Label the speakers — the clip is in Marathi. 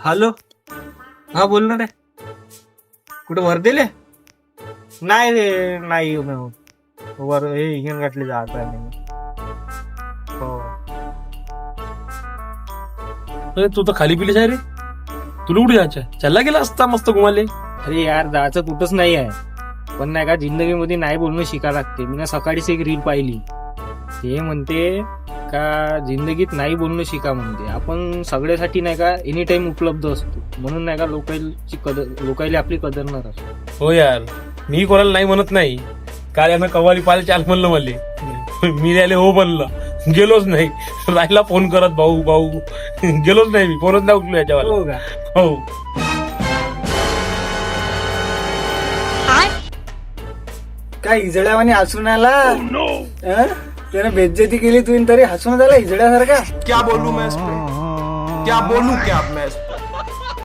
Speaker 1: हॅलो, हा बोल ना रे. कुठं वर्धेले? नाही रे, नाही वर हे हिंगण गाठले जात नाही. हो.
Speaker 2: अरे तू तर खाली पिलीस आहे रे. तुला कुठे जायचं? चालला गेला असता मस्त घुमाले.
Speaker 1: अरे यार, जायचं कुठंच नाही आहे, पण नाही का जिंदगीमध्ये नाही बोलणं शिका लागते. मी ना सकाळीच एक रील पाहिली, हे म्हणते का जिंदगीत नाही बोलणं शिका म्हणते. आपण सगळ्यासाठी नाही का एनी टाइम उपलब्ध असतो, म्हणून नाही का लोकायला आपली कदर न राहतो.
Speaker 2: हो यार, मी कोणाला नाही म्हणत नाही. काल यानं कवाली पाल चाल म्हणलं मले, मी याले हो म्हणलं, गेलोच नाही. राहिला फोन करत भाऊ भाऊ, गेलोच नाही. मी फोनच नाही उठलो याच्यावर.
Speaker 1: हो का?
Speaker 2: हो.
Speaker 3: काय इजड्यावानी हसून आला? त्याने बेज्जती केली तुम्ही तरी हसून आला इजड्यासारखा.
Speaker 4: क्या बोलूं मैं इस पे, क्या बोलूं क्या मैं इस पे?